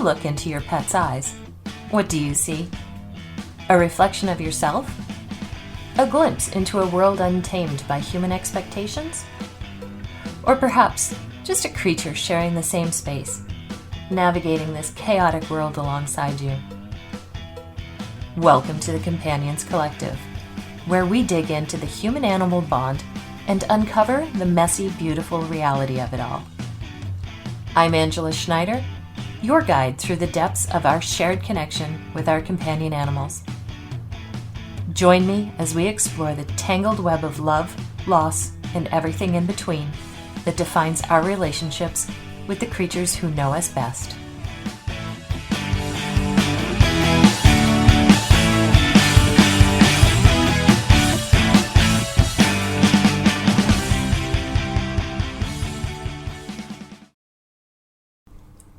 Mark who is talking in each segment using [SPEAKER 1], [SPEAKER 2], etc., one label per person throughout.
[SPEAKER 1] look into your pet's eyes, what do you see? A reflection of yourself? A glimpse into a world untamed by human expectations? Or perhaps just a creature sharing the same space, navigating this chaotic world alongside you? Welcome to the Companions Collective, where we dig into the human-animal bond and uncover the messy, beautiful reality of it all. I'm Angela Schneider, your guide through the depths of our shared connection with our companion animals. Join me as we explore the tangled web of love, loss, and everything in between that defines our relationships with the creatures who know us best.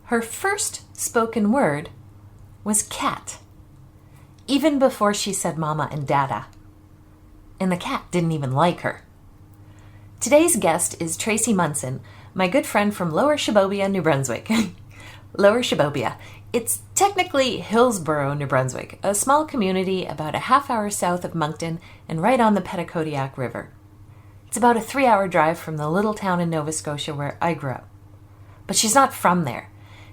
[SPEAKER 1] Her first spoken word was cat, even before she said mama and dada. And the cat didn't even like her. Today's guest is Tracy Munson, my good friend from Lower Shebobia, New Brunswick. Lower Shebobia. It's technically Hillsborough, New Brunswick, a small community about a half-hour south of Moncton and right on the Petitcodiac River. It's about a 3-hour drive from the little town in Nova Scotia where I grew up. But she's not from there.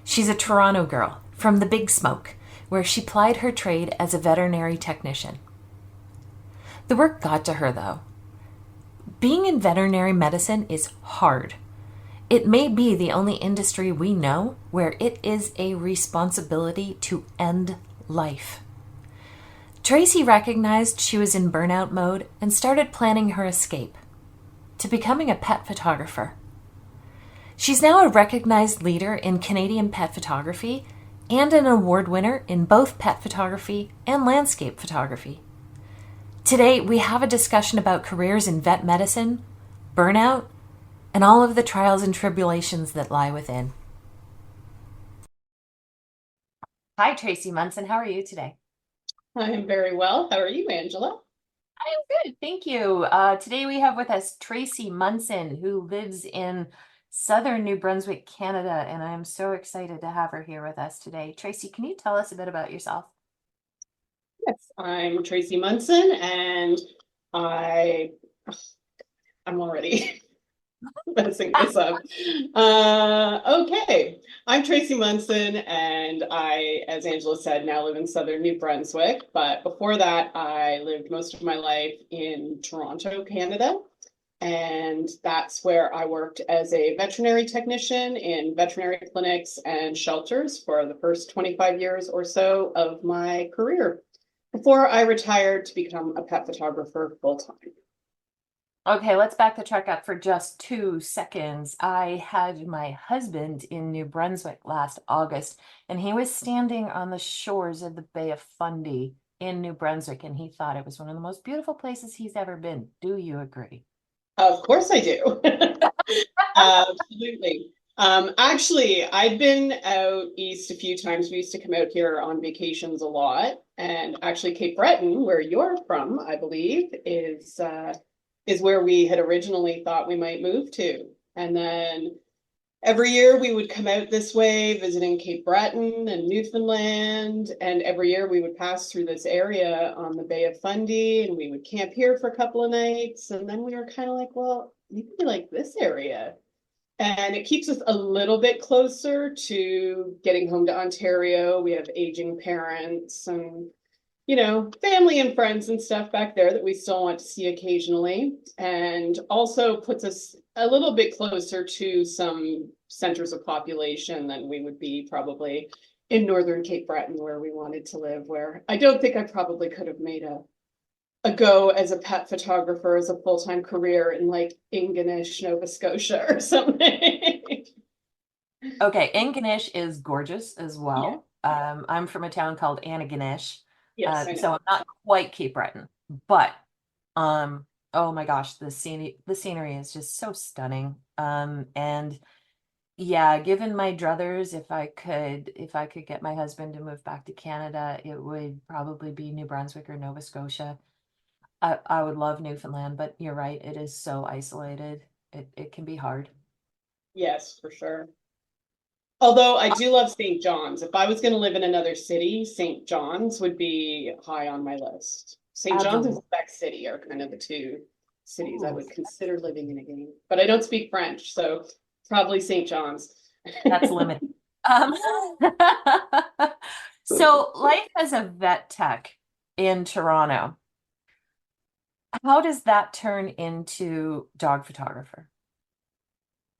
[SPEAKER 1] She's a Toronto girl from the Big Smoke, where she plied her trade as a veterinary technician. The work got to her, though. Being in veterinary medicine is hard. It may be the only industry we know where it is a responsibility to end life. Tracy recognized she was in burnout mode and started planning her escape to becoming a pet photographer. She's now a recognized leader in Canadian pet photography and an award winner in both pet photography and landscape photography. Today, we have a discussion about careers in vet medicine, burnout, and all of the trials and tribulations that lie within. Hi, Tracy Munson. How are you today?
[SPEAKER 2] I am very well. How are you, Angela?
[SPEAKER 1] I am good, thank you. Today we have with us Tracy Munson, who lives in Southern New Brunswick, Canada, and I am so excited to have her here with us today. Tracy, can you tell us a bit about yourself?
[SPEAKER 2] Yes, I'm Tracy Munson, and I'm already messing this up. Okay, I'm Tracy Munson, and I, as Angela said, now live in Southern New Brunswick. But before that, I lived most of my life in Toronto, Canada. And that's where I worked as a veterinary technician in veterinary clinics and shelters for the first 25 years or so of my career before I retired to become a pet photographer full-time.
[SPEAKER 1] Okay, let's back the truck up for just 2 seconds. I had my husband in New Brunswick last August, and he was standing on the shores of the Bay of Fundy in New Brunswick, and he thought it was one of the most beautiful places he's ever been. Do you agree?
[SPEAKER 2] Of course I do. Absolutely. Actually, I'd been out east a few times. We used to come out here on vacations a lot. And actually Cape Breton, where you're from, I believe, is where we had originally thought we might move to. And then every year we would come out this way, visiting Cape Breton and Newfoundland, and every year we would pass through this area on the Bay of Fundy, and we would camp here for a couple of nights, and then we were kind of like, well, maybe we like this area. And it keeps us a little bit closer to getting home to Ontario. We have aging parents and family and friends and stuff back there that we still want to see occasionally, and also puts us a little bit closer to some centers of population than we would be probably in northern Cape Breton, where we wanted to live, where I don't think I probably could have made a go as a pet photographer as a full-time career in like Ingonish, Nova Scotia or something.
[SPEAKER 1] Okay, Ingonish is gorgeous as well. Yeah. I'm from a town called Antigonish.
[SPEAKER 2] Yes,
[SPEAKER 1] so I'm not quite Cape Breton, but oh my gosh, the scenery is just so stunning. And yeah, given my druthers, if I could get my husband to move back to Canada, it would probably be New Brunswick or Nova Scotia. I would love Newfoundland, but you're right, it is so isolated. It can be hard.
[SPEAKER 2] Yes, for sure. Although I do love St. John's. If I was going to live in another city, St. John's would be high on my list. St. John's and
[SPEAKER 1] Absolutely.
[SPEAKER 2] Quebec City are kind of the two cities I
[SPEAKER 1] Ooh,
[SPEAKER 2] would consider living in again. But I don't speak French, so probably St. John's.
[SPEAKER 1] that's limited. Um, so life as a vet tech in Toronto, how does that turn into dog photographer?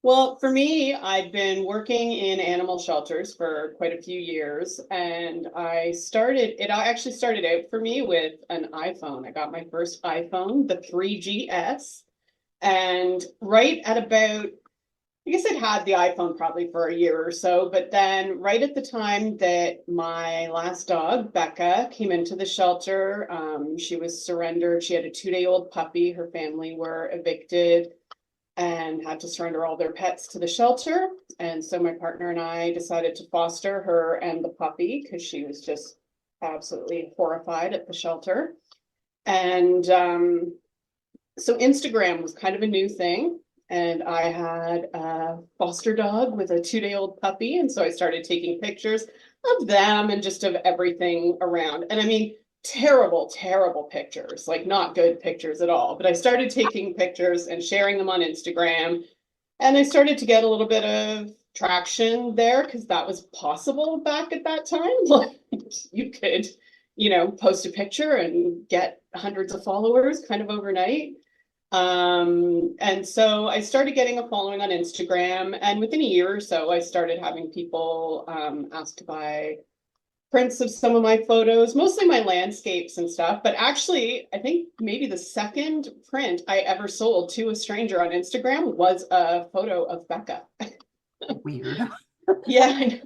[SPEAKER 2] Well, for me, I've been working in animal shelters for quite a few years, and it actually started out for me with an iPhone. I got my first iPhone, the 3GS, and right at about, I guess I'd had the iPhone probably for a year or so, but then right at the time that my last dog, Becca, came into the shelter, she was surrendered. She had a 2-day-old puppy. Her family were evicted and had to surrender all their pets to the shelter. And so my partner and I decided to foster her and the puppy because she was just absolutely horrified at the shelter. And so Instagram was kind of a new thing. And I had a foster dog with a 2-day-old puppy. And so I started taking pictures of them and just of everything around. And I mean, terrible, terrible pictures, like not good pictures at all. But I started taking pictures and sharing them on Instagram. And I started to get a little bit of traction there because that was possible back at that time. Like you could, post a picture and get hundreds of followers kind of overnight. And so I started getting a following on Instagram, and within a year or so, I started having people ask to buy prints of some of my photos, mostly my landscapes and stuff. But actually, I think maybe the second print I ever sold to a stranger on Instagram was a photo of Becca.
[SPEAKER 1] Weird.
[SPEAKER 2] Yeah,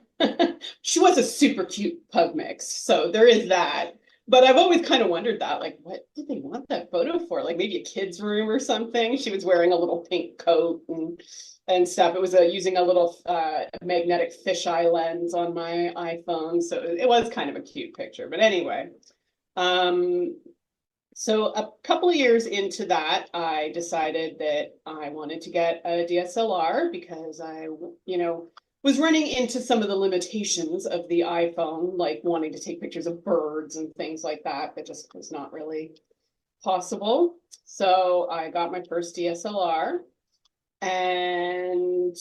[SPEAKER 2] she was a super cute pug mix, so there is that. But I've always kind of wondered that, like, what did they want that photo for? Like maybe a kid's room or something. She was wearing a little pink coat and stuff. It was using a little magnetic fisheye lens on my iPhone, so it was kind of a cute picture. But anyway, um, so a couple of years into that, I decided that I wanted to get a DSLR because I was running into some of the limitations of the iPhone, like wanting to take pictures of birds and things like that. That just was not really possible. So I got my first DSLR. And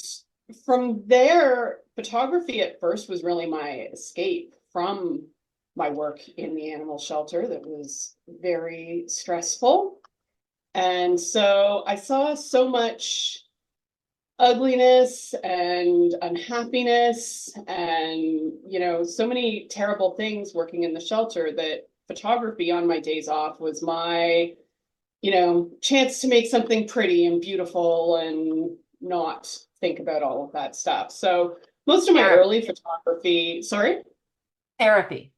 [SPEAKER 2] from there, photography at first was really my escape from my work in the animal shelter that was very stressful. And so I saw so much ugliness and unhappiness and, so many terrible things working in the shelter that photography on my days off was my, chance to make something pretty and beautiful and not think about all of that stuff. So most of my
[SPEAKER 1] Therapy.
[SPEAKER 2] early photography, sorry?
[SPEAKER 1] Therapy.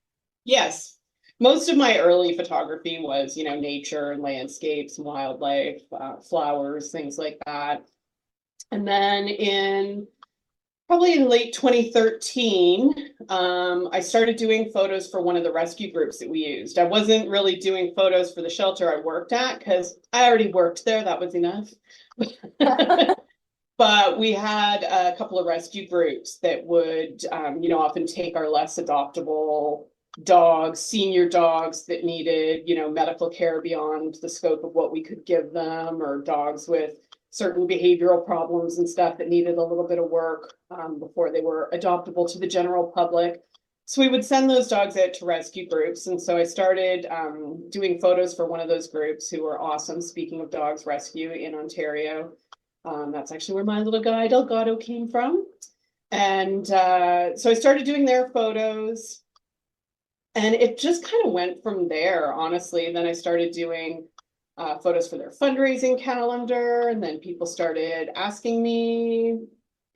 [SPEAKER 2] Yes. Most of my early photography was, nature and landscapes, wildlife, flowers, things like that. And then probably in late 2013, I started doing photos for one of the rescue groups that we used. I wasn't really doing photos for the shelter I worked at because I already worked there. That was enough. But we had a couple of rescue groups that would, often take our less adoptable dogs, senior dogs that needed, medical care beyond the scope of what we could give them, or dogs with certain behavioral problems and stuff that needed a little bit of work before they were adoptable to the general public. So we would send those dogs out to rescue groups. And so I started doing photos for one of those groups who were awesome. Speaking of dogs rescue in Ontario, that's actually where my little guy Delgado came from. And so I started doing their photos. And it just kind of went from there, honestly. Then I started doing photos for their fundraising calendar. And then people started asking me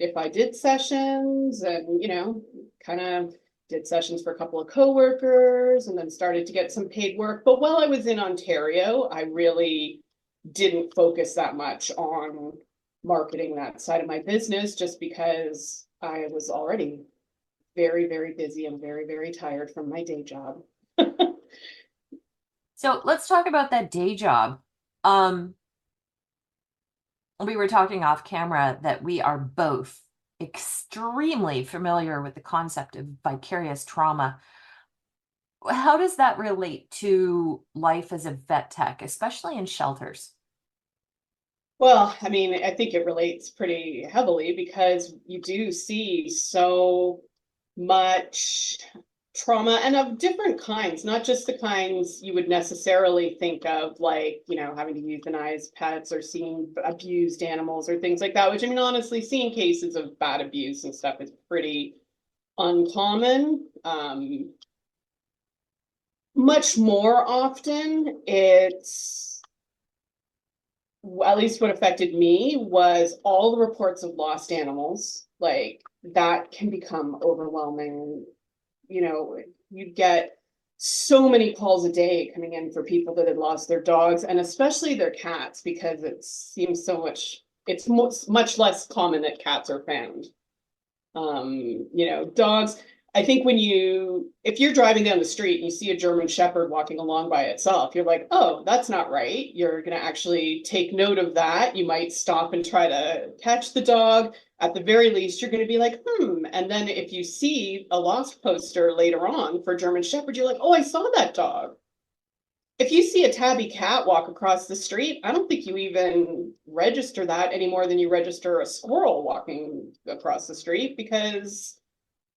[SPEAKER 2] if I did sessions and, kind of did sessions for a couple of coworkers and then started to get some paid work. But while I was in Ontario, I really didn't focus that much on marketing that side of my business just because I was already very, very busy and very, very tired from my day job.
[SPEAKER 1] So let's talk about that day job. Um, we were talking off camera that we are both extremely familiar with the concept of vicarious trauma. How does that relate to life as a vet tech, especially in shelters?
[SPEAKER 2] Well, I mean, I think it relates pretty heavily because you do see so much trauma and of different kinds, not just the kinds you would necessarily think of, like, having to euthanize pets or seeing abused animals or things like that, which I mean, honestly, seeing cases of bad abuse and stuff is pretty uncommon. Much more often, it's at least what affected me was all the reports of lost animals. Like that can become overwhelming. You'd get so many calls a day coming in for people that had lost their dogs and especially their cats because it seems it's much less common that cats are found. Dogs, I think if you're driving down the street and you see a German Shepherd walking along by itself, you're like, oh, that's not right. You're going to actually take note of that. You might stop and try to catch the dog. At the very least, you're going to be like, hmm. And then if you see a lost poster later on for German Shepherd, you're like, oh, I saw that dog. If you see a tabby cat walk across the street, I don't think you even register that any more than you register a squirrel walking across the street because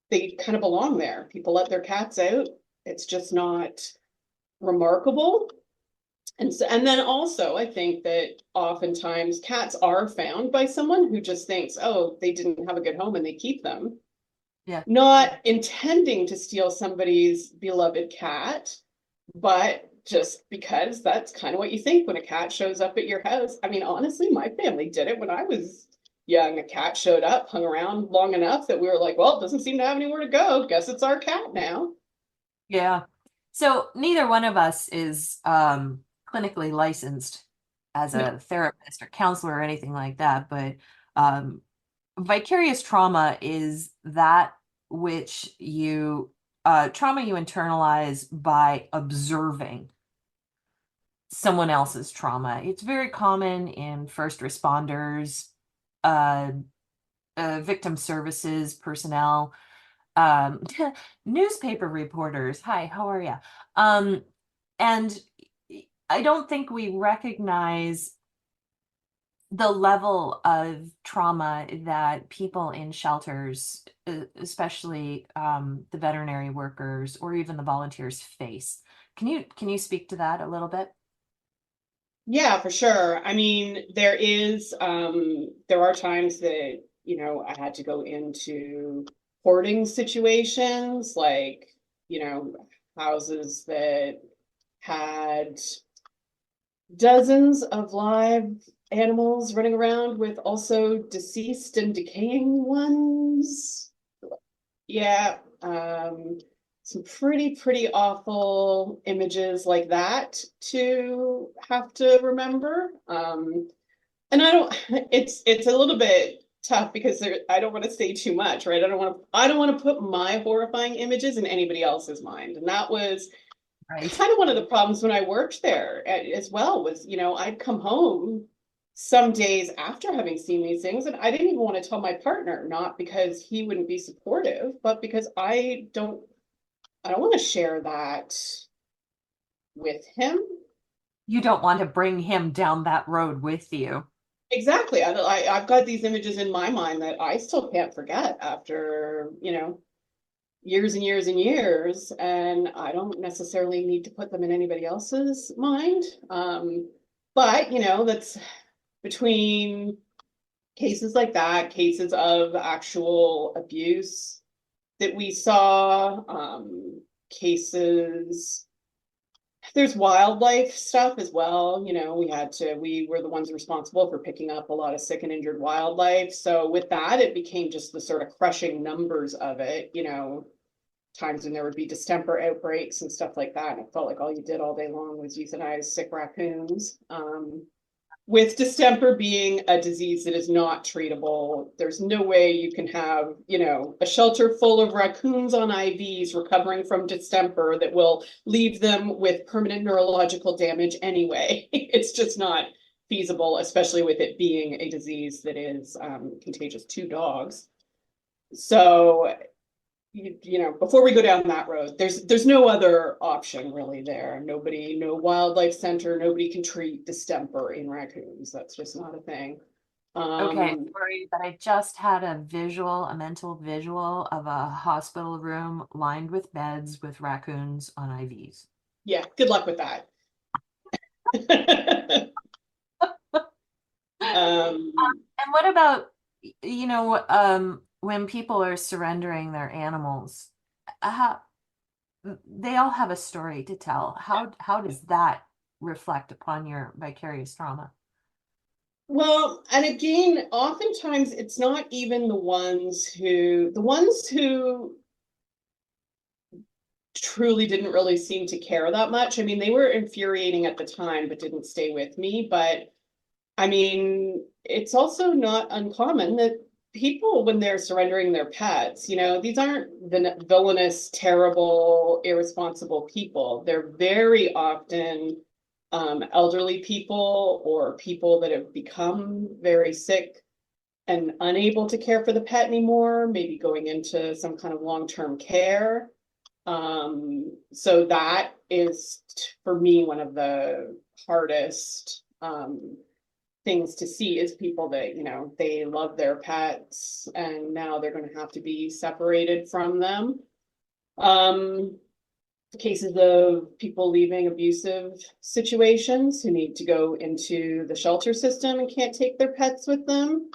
[SPEAKER 2] they kind of belong there. People let their cats out. It's just not remarkable. And then also, I think that oftentimes cats are found by someone who just thinks, oh, they didn't have a good home and they keep them,
[SPEAKER 1] Yeah.
[SPEAKER 2] not intending to steal somebody's beloved cat, but just because that's kind of what you think when a cat shows up at your house. I mean, honestly, my family did it when I was young. A cat showed up, hung around long enough that we were like, well, it doesn't seem to have anywhere to go. Guess it's our cat now.
[SPEAKER 1] Yeah. So neither one of us is clinically licensed as
[SPEAKER 2] No.
[SPEAKER 1] a therapist or counselor or anything like that, but um, vicarious trauma is that which trauma you internalize by observing someone else's trauma. It's very common in first responders, uh, victim services personnel, um, newspaper reporters. Hi, how are you? And I don't think we recognize the level of trauma that people in shelters, especially the veterinary workers or even the volunteers, face. Can you speak to that a little bit?
[SPEAKER 2] Yeah, for sure. I mean, there are times that, I had to go into hoarding situations, like, houses that had dozens of live animals running around with also deceased and decaying ones. Yeah, some pretty awful images like that to have to remember. And it's a little bit tough because I don't want to say too much, right? I don't want to put my horrifying images in anybody else's mind. And that was
[SPEAKER 1] Right.
[SPEAKER 2] kind of one of the problems when I worked there as well was, I'd come home some days after having seen these things and I didn't even want to tell my partner, not because he wouldn't be supportive, but because I don't want to share that with him.
[SPEAKER 1] You don't want to bring him down that road with you.
[SPEAKER 2] Exactly. I've got these images in my mind that I still can't forget after, years and years and years, and I don't necessarily need to put them in anybody else's mind. But that's between cases like that, cases of actual abuse that we saw, cases. There's wildlife stuff as well. We were the ones responsible for picking up a lot of sick and injured wildlife. So with that, it became just the sort of crushing numbers of it, times when there would be distemper outbreaks and stuff like that. And it felt like all you did all day long was euthanize sick raccoons. With distemper being a disease that is not treatable, there's no way you can have, a shelter full of raccoons on IVs recovering from distemper that will leave them with permanent neurological damage anyway. It's just not feasible, especially with it being a disease that is contagious to dogs. So, before we go down that road, there's no other option really there. No wildlife center, nobody can treat distemper in raccoons. That's just not a thing.
[SPEAKER 1] Okay,
[SPEAKER 2] Um,
[SPEAKER 1] sorry, but I just had a mental visual of a hospital room lined with beds with raccoons on IVs.
[SPEAKER 2] yeah, good luck with that. Um,
[SPEAKER 1] And what about, when people are surrendering their animals, how they all have a story to tell. How does that reflect upon your vicarious trauma?
[SPEAKER 2] well, and again, oftentimes it's not even the ones who truly didn't really seem to care that much. I mean, they were infuriating at the time, but didn't stay with me. But I mean, it's also not uncommon that people, when they're surrendering their pets, these aren't villainous, terrible, irresponsible people. They're very often elderly people or people that have become very sick and unable to care for the pet anymore, maybe going into some kind of long-term care. So that is, for me, one of the hardest things to see is people that, they love their pets and now they're going to have to be separated from them. Um, Cases of people leaving abusive situations who need to go into the shelter system and can't take their pets with them.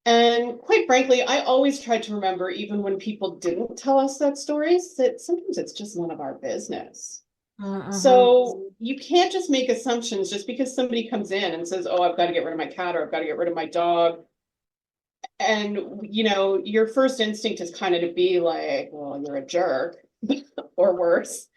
[SPEAKER 2] And quite frankly, I always tried to remember, even when people didn't tell us that stories, that sometimes it's just none of our business.
[SPEAKER 1] Mm-hmm.
[SPEAKER 2] So you can't just make assumptions just because somebody comes in and says, "Oh, I've got to get rid of my cat or I've got to get rid of my dog." And, your first instinct is kind of to be like, "Well, you're a jerk," or worse.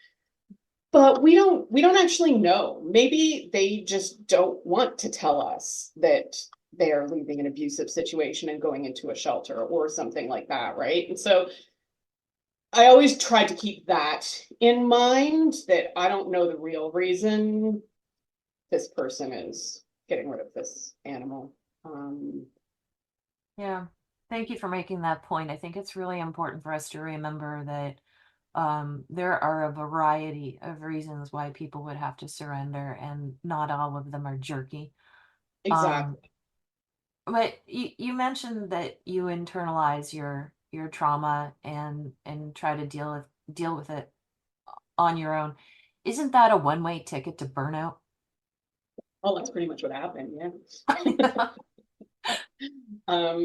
[SPEAKER 2] But we don't actually know. Maybe they just don't want to tell us that they are leaving an abusive situation and going into a shelter or something like that, right? And so I always tried to keep that in mind, that I don't know the real reason this person is getting rid of this animal.
[SPEAKER 1] Yeah. Thank you for making that point. I think it's really important for us to remember that there are a variety of reasons why people would have to surrender, and not all of them are jerky. Um,
[SPEAKER 2] exactly.
[SPEAKER 1] but you mentioned that you internalize your trauma and try to deal with it on your own. Isn't that a one-way ticket to burnout?
[SPEAKER 2] Oh, that's pretty much what happened. Yeah.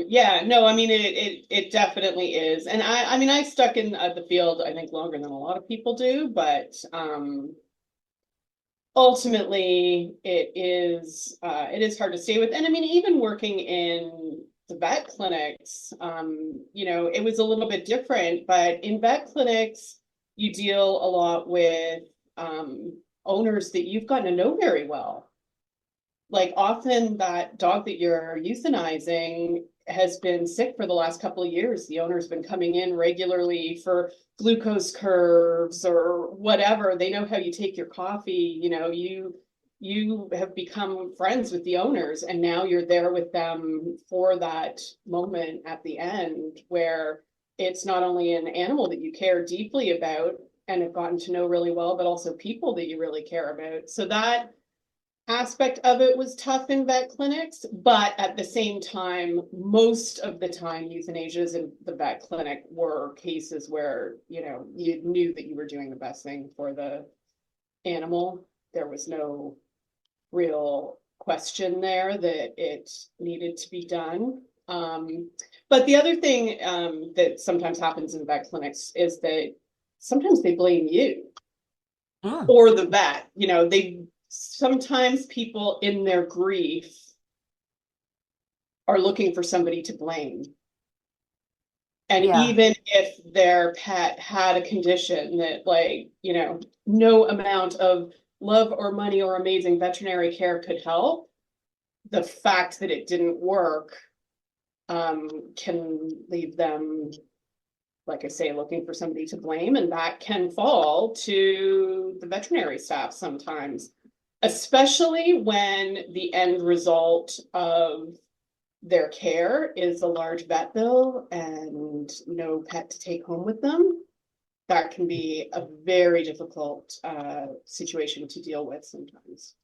[SPEAKER 2] Yeah, no, I mean it definitely is. And I mean I stuck in the field I think longer than a lot of people do, but ultimately it is hard to stay with. And I mean even working in the vet clinics, it was a little bit different, but in vet clinics you deal a lot with owners that you've gotten to know very well. Like often that dog that you're euthanizing has been sick for the last couple of years. The owner's been coming in regularly for glucose curves or whatever. They know how you take your coffee. You have become friends with the owners, and now you're there with them for that moment at the end where it's not only an animal that you care deeply about and have gotten to know really well, but also people that you really care about. So that aspect of it was tough in vet clinics, but at the same time, most of the time, euthanasias in the vet clinic were cases where, you knew that you were doing the best thing for the animal. There was no real question there that it needed to be done. But the other thing that sometimes happens in vet clinics is that sometimes they blame you
[SPEAKER 1] Mm,
[SPEAKER 2] or the vet. They sometimes people in their grief are looking for somebody to blame. And
[SPEAKER 1] yeah.
[SPEAKER 2] even if their pet had a condition that, like, no amount of love or money or amazing veterinary care could help, the fact that it didn't work can leave them, like I say, looking for somebody to blame. And that can fall to the veterinary staff sometimes, especially when the end result of their care is a large vet bill and no pet to take home with them, that can be a very difficult situation to deal with sometimes.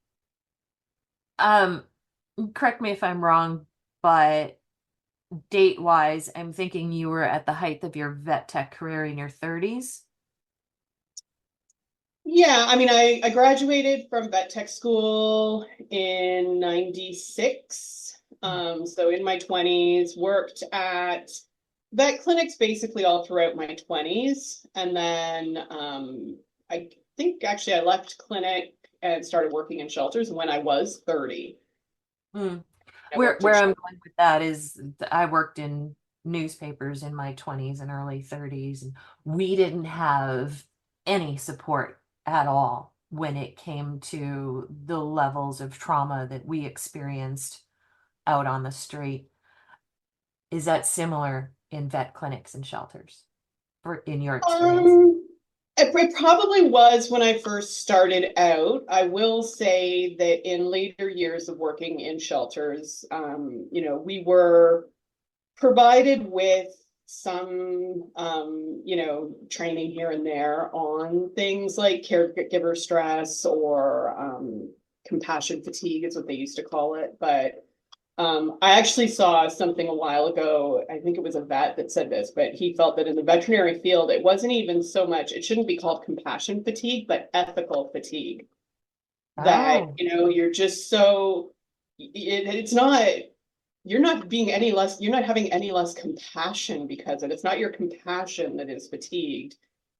[SPEAKER 1] Um, Correct me if I'm wrong, but date-wise, I'm thinking you were at the height of your vet tech career in your 30s.
[SPEAKER 2] Yeah, I mean, I graduated from vet tech school in 96. So in my 20s, worked at vet clinics basically all throughout my 20s. And then I think actually I left clinic and started working in shelters when I was 30.
[SPEAKER 1] Mm.
[SPEAKER 2] I
[SPEAKER 1] Where
[SPEAKER 2] worked in
[SPEAKER 1] where I'm going with that is I worked in newspapers in my 20s and early 30s, and we didn't have any support at all when it came to the levels of trauma that we experienced out on the street. Is that similar in vet clinics and shelters, or in your experience?
[SPEAKER 2] It probably was when I first started out. I will say that in later years of working in shelters, we were provided with some, training here and there on things like caregiver stress or compassion fatigue is what they used to call it. But I actually saw something a while ago. I think it was a vet that said this, but he felt that in the veterinary field, it wasn't even so much, it shouldn't be called compassion fatigue, but ethical fatigue. That,
[SPEAKER 1] Oh,
[SPEAKER 2] you're just so, it's not, you're not having any less compassion because of it. It's not your compassion that is fatigued.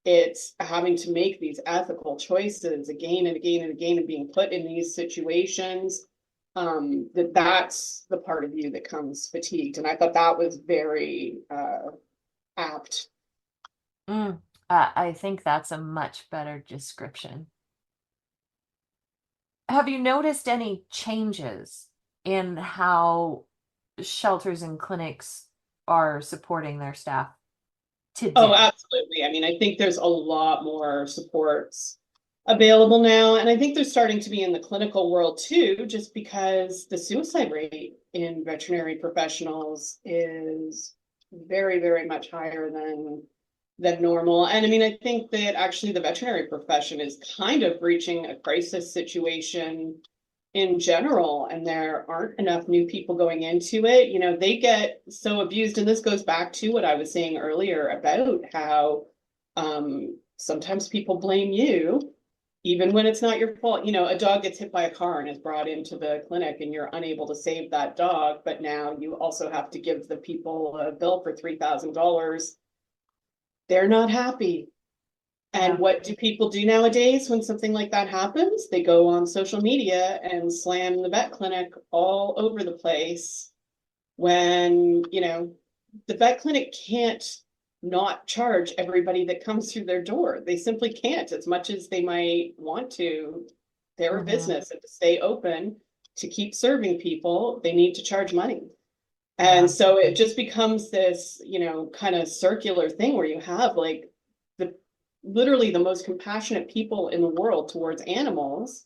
[SPEAKER 2] It's having to make these ethical choices again and again and again and being put in these situations. That's the part of you that comes fatigued. And I thought that was very apt.
[SPEAKER 1] mm. I think that's a much better description. Have you noticed any changes in how shelters and clinics are supporting their staff
[SPEAKER 2] Oh,
[SPEAKER 1] today?
[SPEAKER 2] absolutely. I mean, I think there's a lot more supports available now. And I think they're starting to be in the clinical world too, just because the suicide rate in veterinary professionals is very, very much higher than normal. And I mean, I think that actually the veterinary profession is kind of reaching a crisis situation in general, and there aren't enough new people going into it. They get so abused, and this goes back to what I was saying earlier about how sometimes people blame you even when it's not your fault. A dog gets hit by a car and is brought into the clinic and you're unable to save that dog, but now you also have to give the people a bill for $3,000. They're not happy. And
[SPEAKER 1] Yeah.
[SPEAKER 2] what do people do nowadays when something like that happens? They go on social media and slam the vet clinic all over the place when, the vet clinic can't not charge everybody that comes through their door. They simply can't, as much as they might want to. They're a
[SPEAKER 1] Hmm.
[SPEAKER 2] business, and to stay open, to keep serving people, they need to charge money. And
[SPEAKER 1] Yeah.
[SPEAKER 2] so it just becomes this, kind of circular thing where you have like the literally the most compassionate people in the world towards animals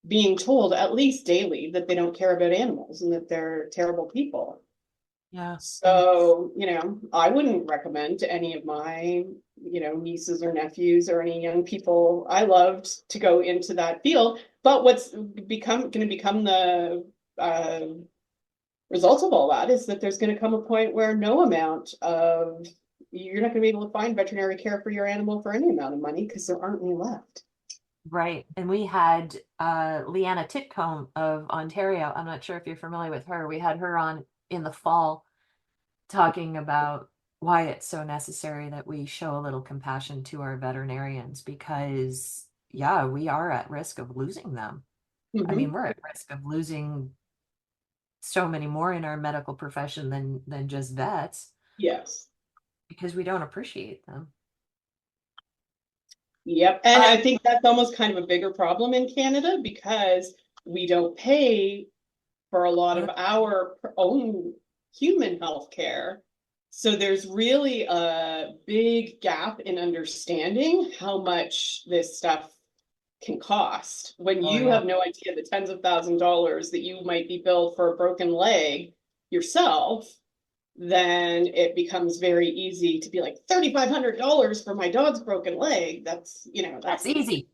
[SPEAKER 2] being told at least daily that they don't care about animals and that they're terrible people.
[SPEAKER 1] Yeah.
[SPEAKER 2] So, I wouldn't recommend to any of my, nieces or nephews or any young people I loved to go into that field. But what's going to become the uh, result of all that is that there's going to come a point where no amount of you're not going to be able to find veterinary care for your animal for any amount of money because there aren't any left.
[SPEAKER 1] Right. And we had Leanna Titcomb of Ontario. I'm not sure if you're familiar with her. We had her on in the fall talking about why it's so necessary that we show a little compassion to our veterinarians because, yeah, we are at risk of losing them. I mean,
[SPEAKER 2] Mm-hmm.
[SPEAKER 1] we're at risk of losing so many more in our medical profession than just vets
[SPEAKER 2] Yes.
[SPEAKER 1] because we don't appreciate them.
[SPEAKER 2] Yep. And
[SPEAKER 1] Uh,
[SPEAKER 2] I think that's almost kind of a bigger problem in Canada because we don't pay for a lot of our own human health care. So there's really a big gap in understanding how much this stuff can cost when
[SPEAKER 1] oh
[SPEAKER 2] you
[SPEAKER 1] yeah.
[SPEAKER 2] have no idea the tens of thousands of dollars that you might be billed for a broken leg. yourself, then it becomes very easy to be like $3,500 for my dog's broken leg. That's,
[SPEAKER 1] That's easy.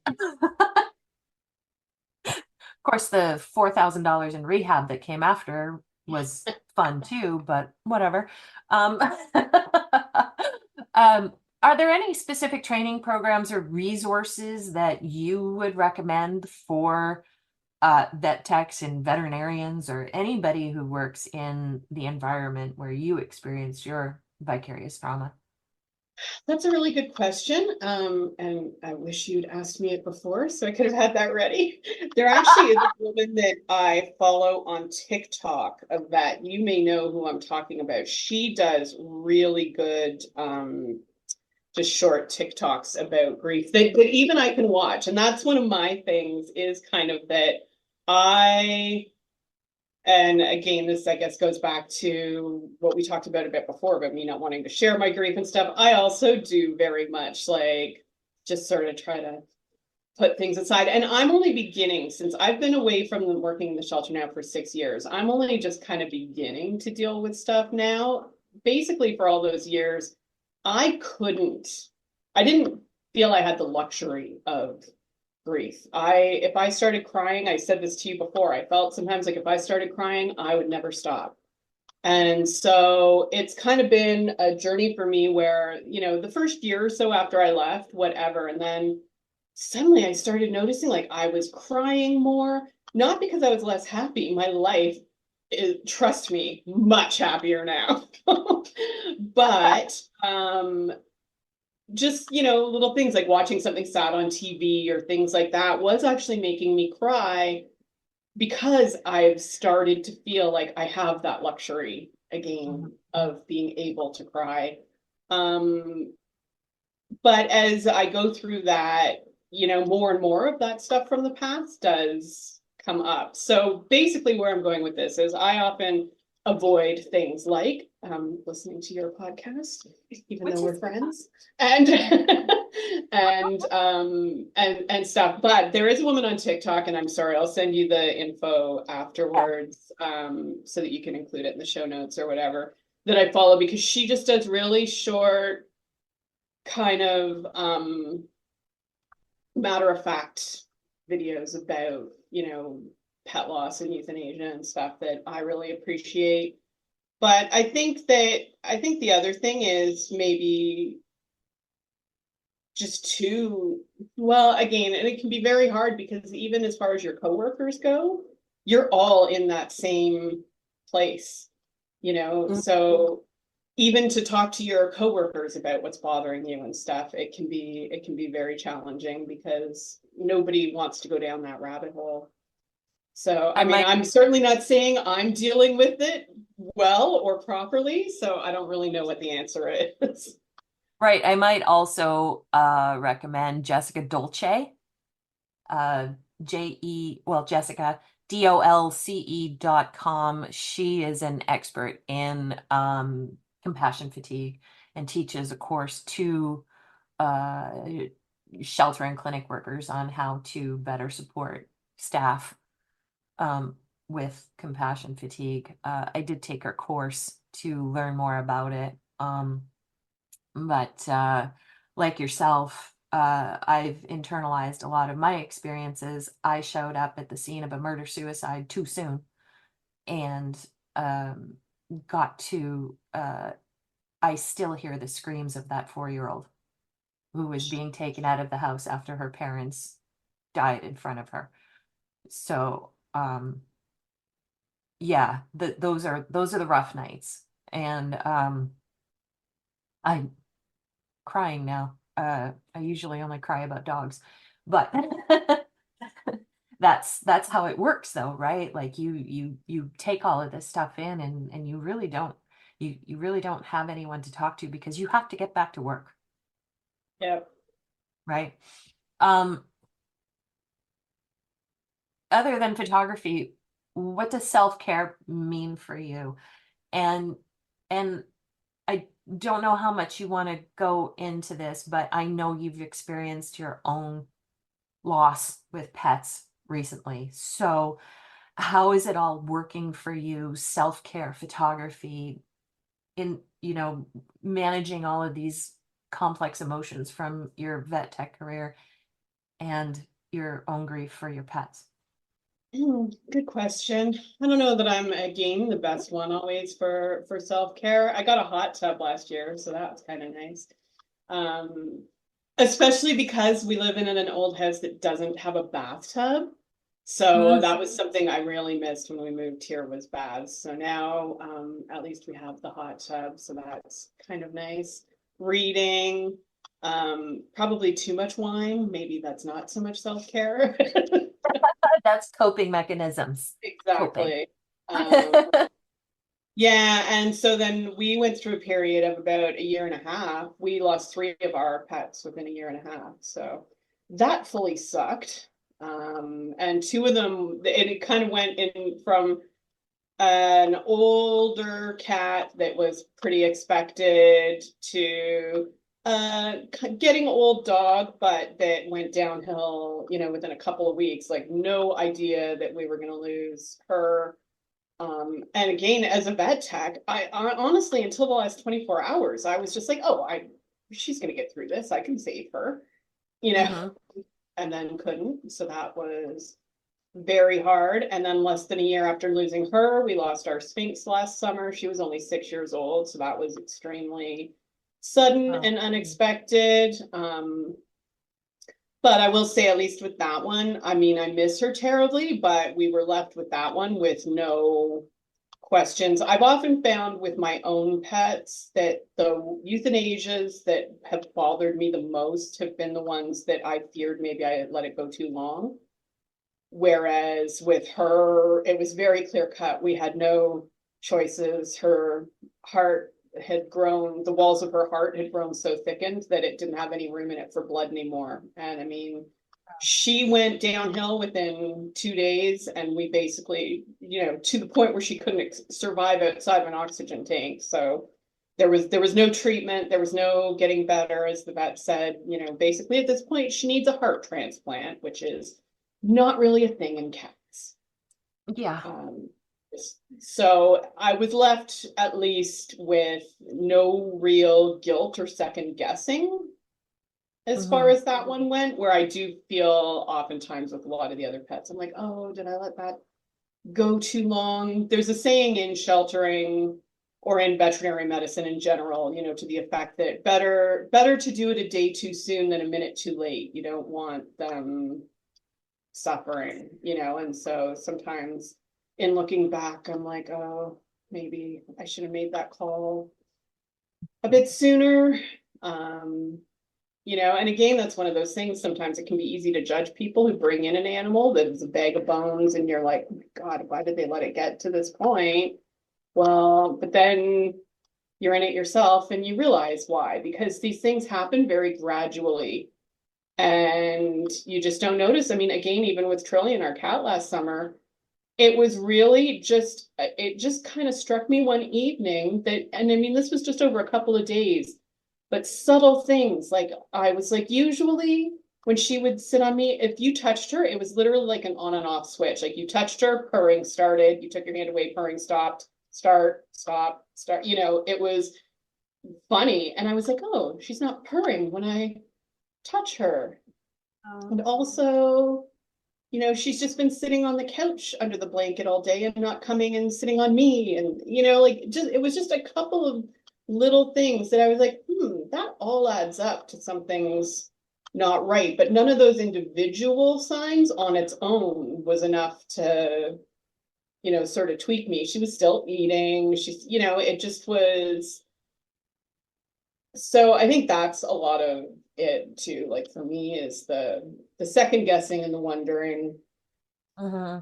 [SPEAKER 1] Of course, the $4,000 in rehab that came after was fun too, but whatever. Um, are there any specific training programs or resources that you would recommend for vet techs and veterinarians or anybody who works in the environment where you experienced your vicarious trauma?
[SPEAKER 2] That's a really good question. And I wish you'd asked me it before so I could have had that ready. There actually is a woman that I follow on TikTok of that. You may know who I'm talking about. She does really good just short TikToks about grief that even I can watch. And that's one of my things is kind of that and again, this I guess goes back to what we talked about a bit before about me not wanting to share my grief and stuff. I also do very much like just sort of try to put things aside. And I'm only beginning since I've been away from working in the shelter now for 6 years. I'm only just kind of beginning to deal with stuff now. Basically, for all those years, I didn't feel I had the luxury of grief. If I started crying, I said this to you before, I felt sometimes like if I started crying, I would never stop. And so it's kind of been a journey for me where, the first year or so after I left, whatever, and then suddenly I started noticing like I was crying more, not because I was less happy. My life is, trust me, much happier now. But just, little things like watching something sad on TV or things like that was actually making me cry because I've started to feel like I have that luxury again of being able to cry. But as I go through that, more and more of that stuff from the past does come up. So basically where I'm going with this is I often avoid things like listening to your podcast, even though we're friends, and and stuff. But there is a woman on TikTok, and I'm sorry, I'll send you the info afterwards, so that you can include it in the show notes or whatever, that I follow because she just does really short, kind of matter of fact videos about, pet loss and euthanasia and stuff that I really appreciate. But I think the other thing is maybe just well, again, and it can be very hard because even as far as your coworkers go, you're all in that same place, so even to talk to your coworkers about what's bothering you and stuff, it can be very challenging because nobody wants to go down that rabbit hole. So, I mean, I'm certainly not saying I'm dealing with it well or properly, so I don't really know what the answer is.
[SPEAKER 1] Right. I might also recommend Jessica Dolce, Jessica, DOLCE.com. She is an expert in compassion fatigue and teaches a course to shelter and clinic workers on how to better support staff with compassion fatigue. I did take her course to learn more about it. But like yourself, I've internalized a lot of my experiences. I showed up at the scene of a murder-suicide too soon and got to, I still hear the screams of that 4-year-old who was being taken out of the house after her parents died in front of her. So, yeah, those are the rough nights. And I'm crying now. I usually only cry about dogs, but that's how it works though, right? Like you take all of this stuff in and you really don't have anyone to talk to because you have to get back to work.
[SPEAKER 2] Yeah.
[SPEAKER 1] Right. Other than photography, what does self-care mean for you? And I don't know how much you want to go into this, but I know you've experienced your own loss with pets recently. So how is it all working for you? Self-care, photography, in, managing all of these complex emotions from your vet tech career and your own grief for your pets.
[SPEAKER 2] Good question. I don't know that I'm again the best one always for self-care. I got a hot tub last year, so that was kind of nice. Um, Especially because we live in an old house that doesn't have a bathtub. So that was something I really missed when we moved here was baths. So now at least we have the hot tub, so that's kind of nice. Reading, probably too much wine. Maybe that's not so much self-care.
[SPEAKER 1] That's coping mechanisms. Coping.
[SPEAKER 2] Exactly. Yeah, and so then we went through a period of about a year and a half. We lost 3 of our pets within a year and a half. So that fully sucked. And 2 of them, it kind of went in from an older cat that was pretty expected to getting old dog, but that went downhill, within a couple of weeks. Like no idea that we were going to lose her. And again, as a vet tech, I honestly, until the last 24 hours, I was just like, oh, she's going to get through this. I can save her, and then couldn't. So that was very hard. And then less than a year after losing her, we lost our Sphinx last summer. She was only 6 years old. So that was extremely sudden and unexpected. But I will say, at least with that one, I mean, I miss her terribly, but we were left with that one with no questions. I've often found with my own pets that the euthanasias that have bothered me the most have been the ones that I feared maybe I had let it go too long. Whereas with her, it was very clear cut. We had no choices. Her heart had grown, the walls of her heart had grown so thickened that it didn't have any room in it for blood anymore. And I mean, she went downhill within 2 days, and we basically, to the point where she couldn't survive outside of an oxygen tank. So there was no treatment, there was no getting better, as the vet said. Basically at this point she needs a heart transplant, which is not really a thing in cats.
[SPEAKER 1] Yeah.
[SPEAKER 2] So I was left at least with no real guilt or second guessing as far as that one went, where I do feel oftentimes with a lot of the other pets, I'm like, oh, did I let that go too long? There's a saying in sheltering or in veterinary medicine in general, to the effect that better to do it a day too soon than a minute too late. You don't want them suffering, and so sometimes in looking back, I'm like, oh, maybe I should have made that call a bit sooner. And again, that's one of those things. Sometimes it can be easy to judge people who bring in an animal that is a bag of bones, and you're like, oh my God, why did they let it get to this point? Well, but then you're in it yourself and you realize why, because these things happen very gradually and you just don't notice. I mean, again, even with Trillian, our cat last summer, it was really it just kind of struck me one evening that, and I mean, this was just over a couple of days, but subtle things. Like I was like, usually when she would sit on me, if you touched her, it was literally like an on and off switch. Like you touched her, purring started, you took your hand away, purring stopped, start, stop, start, it was funny. And I was like, oh, she's not purring when I touch her. And also, she's just been sitting on the couch under the blanket all day and not coming and sitting on me. And, it was just a couple of little things that I was like, that all adds up to something's not right. But none of those individual signs on its own was enough to, sort of tweak me. She was still eating. It just was. So I think that's a lot of it too. Like for me is the second guessing and the wondering.
[SPEAKER 1] I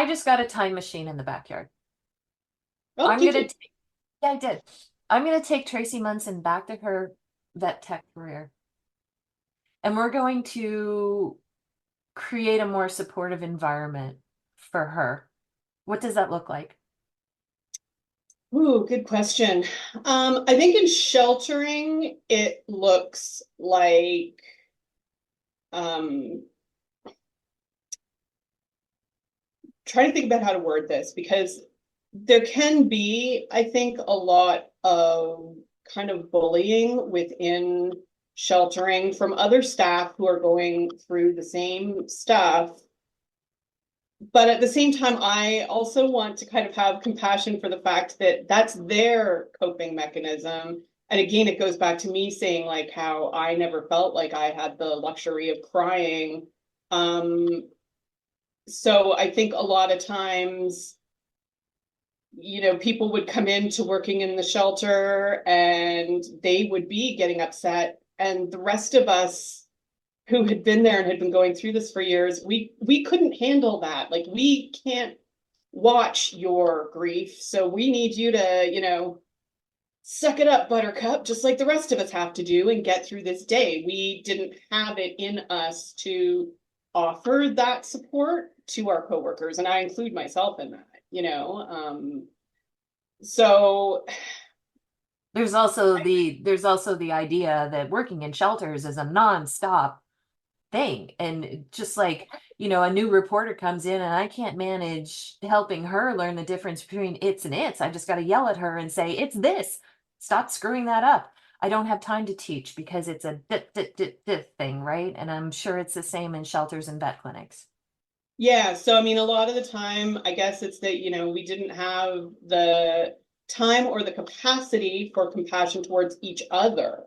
[SPEAKER 1] just got a time machine in the backyard.
[SPEAKER 2] Oh,
[SPEAKER 1] I'm gonna take, yeah, I did. I'm gonna take Tracy Munson back to her vet tech career. And we're going to create a more supportive environment for her. What does that look like?
[SPEAKER 2] Ooh, good question. I think in sheltering, it looks like trying to think about how to word this, because there can be, I think, a lot of kind of bullying within sheltering from other staff who are going through the same stuff. But at the same time, I also want to kind of have compassion for the fact that that's their coping mechanism. And again, it goes back to me saying like how I never felt like I had the luxury of crying. So I think a lot of times, people would come into working in the shelter and they would be getting upset. And the rest of us who had been there and had been going through this for years, we couldn't handle that. Like, we can't watch your grief. So we need you to, suck it up, buttercup, just like the rest of us have to do and get through this day. We didn't have it in us to offer that support to our coworkers. And I include myself in that, so
[SPEAKER 1] there's also the idea that working in shelters is a nonstop thing. And just like, a new reporter comes in and I can't manage helping her learn the difference between its and its. I just got to yell at her and say, it's this. Stop screwing that up. I don't have time to teach because it's a thing, right? And I'm sure it's the same in shelters and vet clinics.
[SPEAKER 2] yeah, so I mean, a lot of the time, I guess it's that, we didn't have the time or the capacity for compassion towards each other.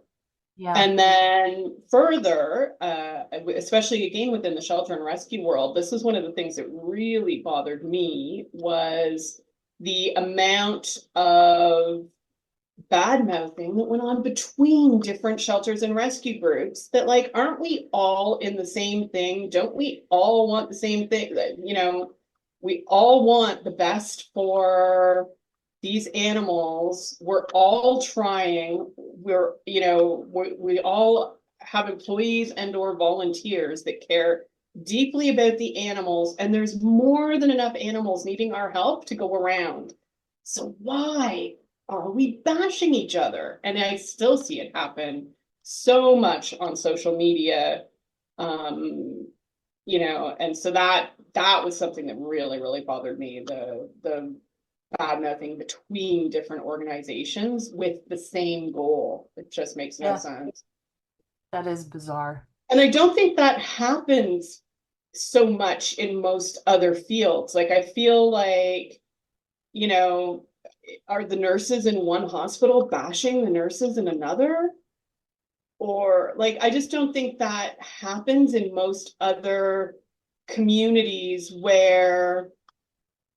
[SPEAKER 1] Yeah.
[SPEAKER 2] And then further, especially again within the shelter and rescue world, this is one of the things that really bothered me was the amount of bad mouthing that went on between different shelters and rescue groups that, like, aren't we all in the same thing? Don't we all want the same thing? We all want the best for these animals. We're all trying. We all have employees and or volunteers that care deeply about the animals, and there's more than enough animals needing our help to go around. So why are we bashing each other? And I still see it happen so much on social media. And so that was something that really, really bothered me, the bad mouthing between different organizations with the same goal. It just makes no sense.
[SPEAKER 1] That is bizarre.
[SPEAKER 2] And I don't think that happens so much in most other fields. Like, I feel like, are the nurses in one hospital bashing the nurses in another? Or, like, I just don't think that happens in most other communities where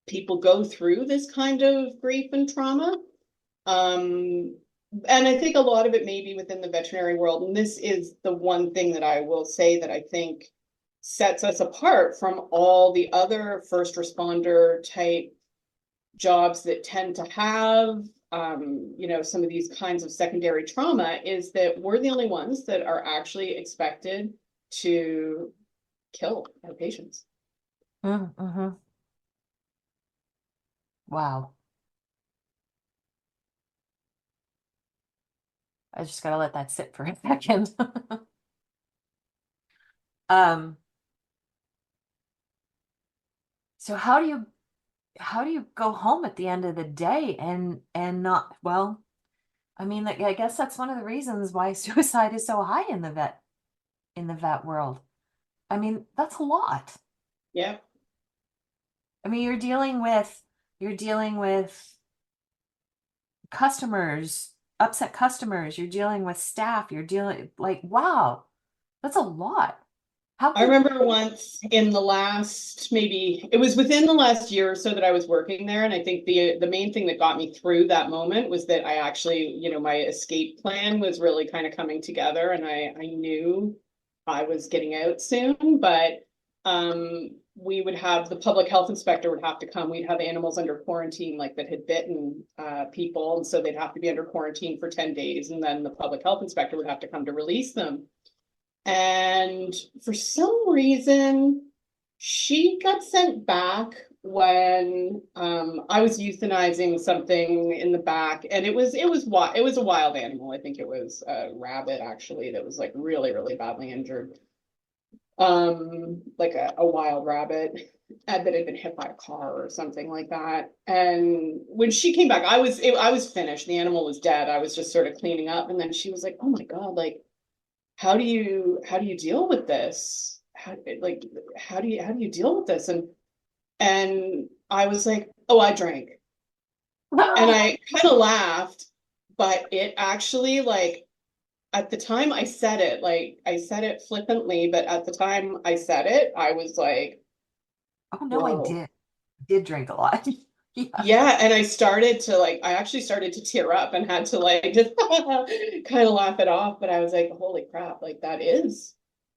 [SPEAKER 2] people go through this kind of grief and trauma. And I think a lot of it may be within the veterinary world. And this is the one thing that I will say that I think sets us apart from all the other first responder type jobs that tend to have, some of these kinds of secondary trauma, is that we're the only ones that are actually expected to kill our patients.
[SPEAKER 1] Mm-hmm. Wow. I just gotta let that sit for a second. So how do you go home at the end of the day and not, well, I mean, I guess that's one of the reasons why suicide is so high in the vet world. I mean, that's a lot.
[SPEAKER 2] Yeah.
[SPEAKER 1] I mean, you're dealing with customers, upset customers, you're dealing with staff, you're dealing, like, wow, that's a lot.
[SPEAKER 2] I remember once in the last, maybe it was within the last year or so that I was working there. And I think the main thing that got me through that moment was that I actually, my escape plan was really kind of coming together, and I knew I was getting out soon, but we would have the public health inspector would have to come. We'd have animals under quarantine, like, that had bitten people. And so they'd have to be under quarantine for 10 days. And then the public health inspector would have to come to release them. And for some reason, she got sent back when I was euthanizing something in the back, and it was a wild animal. I think it was a rabbit, actually, that was, like, really, really badly injured. Like a wild rabbit. that had been hit by a car or something like that. And when she came back, I was finished. The animal was dead. I was just sort of cleaning up, and then she was like, "Oh my God, like how do you deal with this? How do you deal with this?" And I was like, "Oh, I drank." And I kind of laughed, but it actually, like, at the time I said it, like I said it flippantly, but at the time I said it, I was like,
[SPEAKER 1] Oh no, I
[SPEAKER 2] whoa.
[SPEAKER 1] did drink a lot. Yeah.
[SPEAKER 2] Yeah, and I actually started to tear up and had to like just kind of laugh it off, but I was like, holy crap, like that is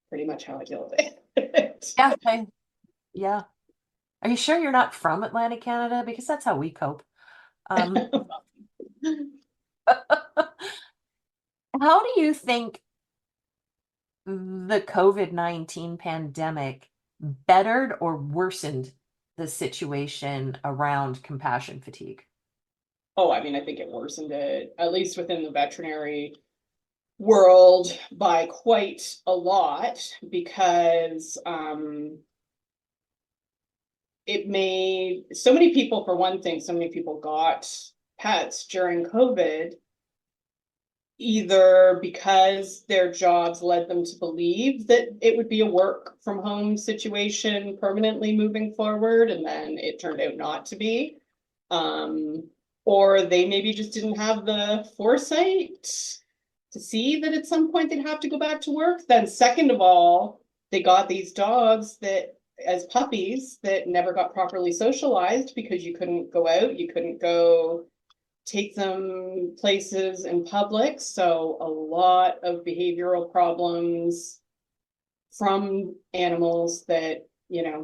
[SPEAKER 2] pretty much how I deal with it.
[SPEAKER 1] Yeah. Yeah. Are you sure you're not from Atlantic Canada? Because that's how we cope. Um, how do you think the COVID-19 pandemic bettered or worsened the situation around compassion fatigue?
[SPEAKER 2] Oh, I mean, I think it worsened it, at least within the veterinary world, by quite a lot because it made so many people, for one thing, so many people got pets during COVID, either because their jobs led them to believe that it would be a work from home situation permanently moving forward, and then it turned out not to be. Um, or they maybe just didn't have the foresight to see that at some point they'd have to go back to work. Then, second of all, they got these dogs that, as puppies, that never got properly socialized because you couldn't go out, you couldn't go take them places in public. So a lot of behavioral problems from animals that,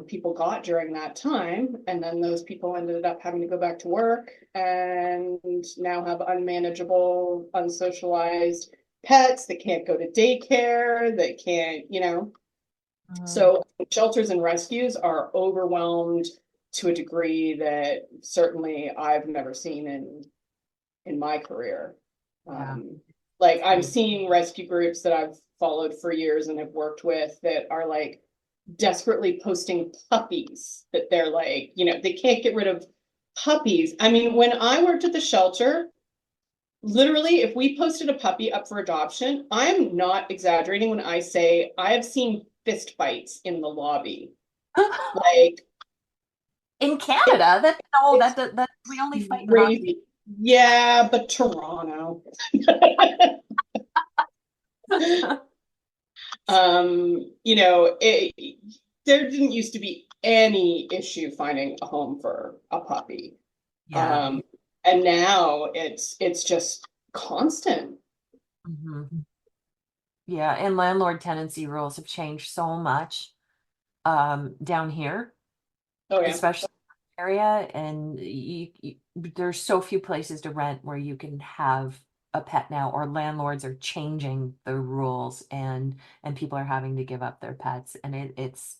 [SPEAKER 2] people got during that time. And then those people ended up having to go back to work and now have unmanageable, unsocialized pets that can't go to daycare, that can't.
[SPEAKER 1] Mm,
[SPEAKER 2] So shelters and rescues are overwhelmed to a degree that certainly I've never seen in my career.
[SPEAKER 1] yeah,
[SPEAKER 2] Like I'm
[SPEAKER 1] crazy.
[SPEAKER 2] seeing rescue groups that I've followed for years and have worked with that are like desperately posting puppies that they're like, they can't get rid of puppies. I mean, when I worked at the shelter, literally, if we posted a puppy up for adoption, I'm not exaggerating when I say I have seen fist fights in the lobby. Like,
[SPEAKER 1] In
[SPEAKER 2] it,
[SPEAKER 1] Canada, that no,
[SPEAKER 2] it's
[SPEAKER 1] that we only fight in hockey.
[SPEAKER 2] crazy. Yeah, but Toronto. There didn't used to be any issue finding a home for a puppy.
[SPEAKER 1] Yeah.
[SPEAKER 2] Um, and now it's just constant.
[SPEAKER 1] Hmm. Yeah, and landlord tenancy rules have changed so much down here,
[SPEAKER 2] Oh yeah.
[SPEAKER 1] especially in the area, and there's so few places to rent where you can have a pet now, or landlords are changing the rules and people are having to give up their pets, and it's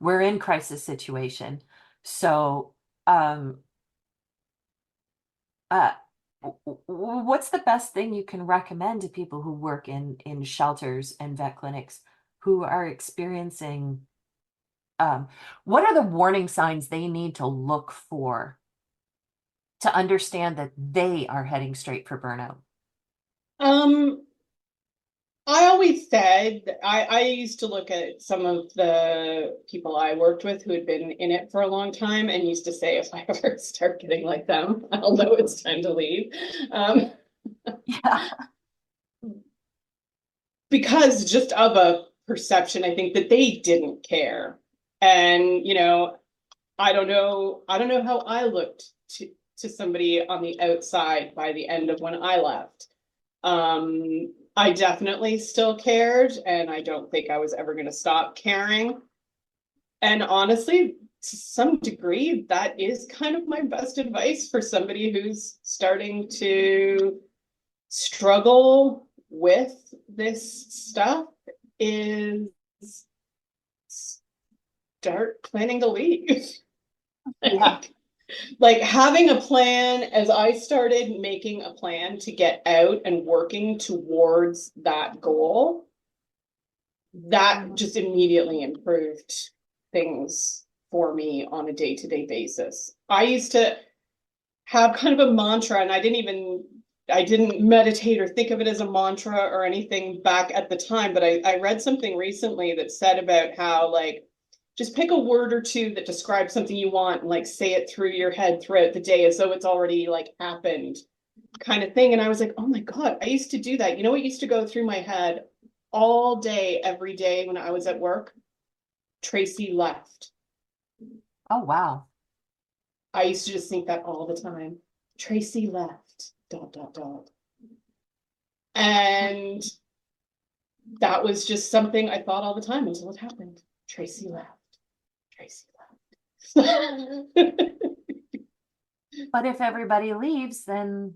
[SPEAKER 1] we're in crisis situation. So, um, uh, what's the best thing you can recommend to people who work in shelters and vet clinics who are experiencing um, what are the warning signs they need to look for to understand that they are heading straight for burnout?
[SPEAKER 2] Um, I always said I used to look at some of the people I worked with who had been in it for a long time and used to say, if I ever start getting like them, I'll know it's time to leave. Um,
[SPEAKER 1] Yeah.
[SPEAKER 2] because just of a perception, I think that they didn't care. And, I don't know how I looked to somebody on the outside by the end of when I left. I definitely still cared, and I don't think I was ever going to stop caring. And honestly, to some degree, that is kind of my best advice for somebody who's starting to struggle with this stuff is start planning to leave.
[SPEAKER 1] Yeah.
[SPEAKER 2] Like having a plan, as I started making a plan to get out and working towards that goal, that just immediately improved things for me on a day-to-day basis. I used to have kind of a mantra, and I didn't meditate or think of it as a mantra or anything back at the time, but I read something recently that said about how like just pick a word or two that describes something you want and like say it through your head throughout the day as though it's already like happened kind of thing. And I was like, oh my God, I used to do that. You know what used to go through my head all day, every day when I was at work? Tracy left.
[SPEAKER 1] Oh, wow.
[SPEAKER 2] I used to just think that all the time. Tracy left, dot, dot, dot. And that was just something I thought all the time until it happened. Tracy left. Tracy left.
[SPEAKER 1] But if everybody leaves, then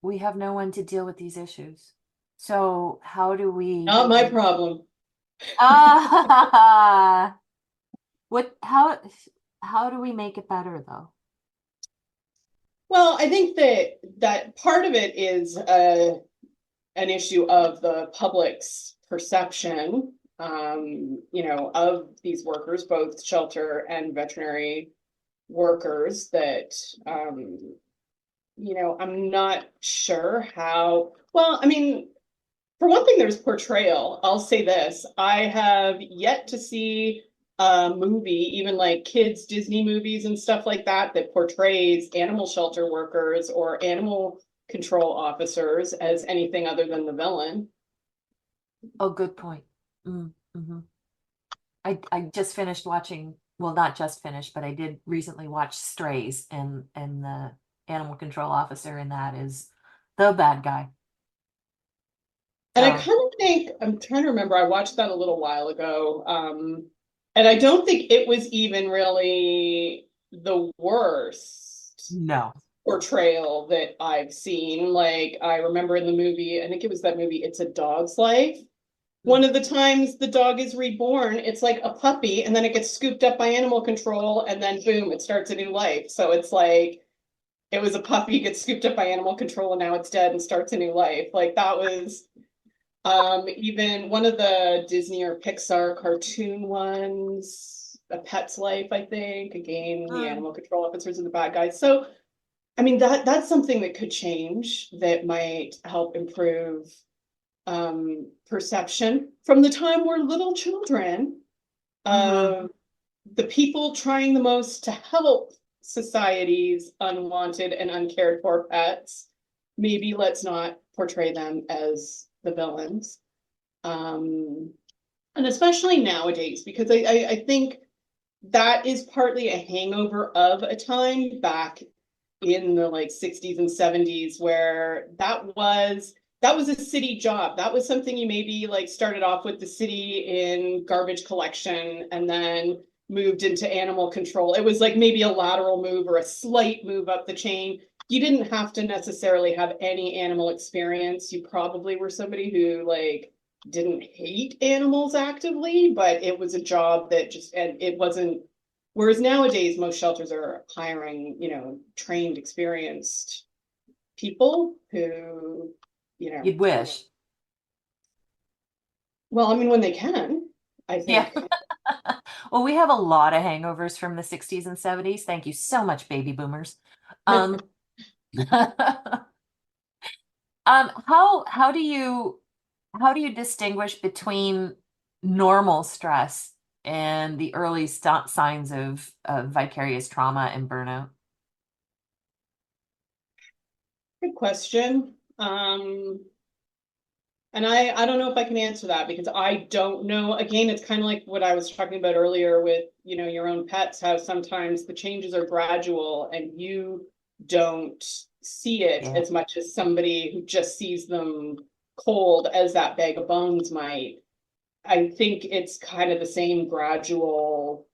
[SPEAKER 1] we have no one to deal with these issues. So how do we?
[SPEAKER 2] Not my problem.
[SPEAKER 1] What, how do we make it better though?
[SPEAKER 2] Well, I think that part of it is an issue of the public's perception, of these workers, both shelter and veterinary workers, that, I'm not sure how, well, I mean, for one thing, there's portrayal. I'll say this, I have yet to see a movie, even like kids' Disney movies and stuff like that, that portrays animal shelter workers or animal control officers as anything other than the villain.
[SPEAKER 1] Oh, good point. Mm-hmm. I just finished watching, well, not just finished, but I did recently watch Strays, and the animal control officer in that is the bad guy.
[SPEAKER 2] And I
[SPEAKER 1] So,
[SPEAKER 2] kind of think, I'm trying to remember, I watched that a little while ago. And I don't think it was even really the worst
[SPEAKER 1] no.
[SPEAKER 2] portrayal that I've seen. Like, I remember in the movie, I think it was that movie, It's a Dog's Life. One of the times the dog is reborn, it's like a puppy, and then it gets scooped up by animal control, and then boom, it starts a new life. So it's like, it was a puppy, gets scooped up by animal control, and now it's dead and starts a new life. Like, that was even one of the Disney or Pixar cartoon ones, A Pet's Life, I think. Again, the animal control officers are the bad guys. So, I mean, that's something that could change, that might help improve perception from the time we're little children of the people trying the most to help society's unwanted and uncared for pets. Maybe let's not portray them as the villains. And especially nowadays, because I think that is partly a hangover of a time back in the like 60s and 70s where that was a city job. That was something you maybe like started off with the city in garbage collection and then moved into animal control. It was like maybe a lateral move or a slight move up the chain. You didn't have to necessarily have any animal experience. You probably were somebody who like didn't hate animals actively, but it was a job that just, and it wasn't, whereas nowadays most shelters are hiring, trained, experienced people who,
[SPEAKER 1] You'd wish.
[SPEAKER 2] well, I mean, when they can, I think.
[SPEAKER 1] Yeah. Well, we have a lot of hangovers from the 60s and 70s. Thank you so much, baby boomers. How do you distinguish between normal stress and the early signs of vicarious trauma and burnout?
[SPEAKER 2] Good question. And I don't know if I can answer that because I don't know. Again, it's kind of like what I was talking about earlier with, your own pets, how sometimes the changes are gradual and you don't see it
[SPEAKER 1] Yeah.
[SPEAKER 2] as much as somebody who just sees them cold as that bag of bones might. I think it's kind of the same gradual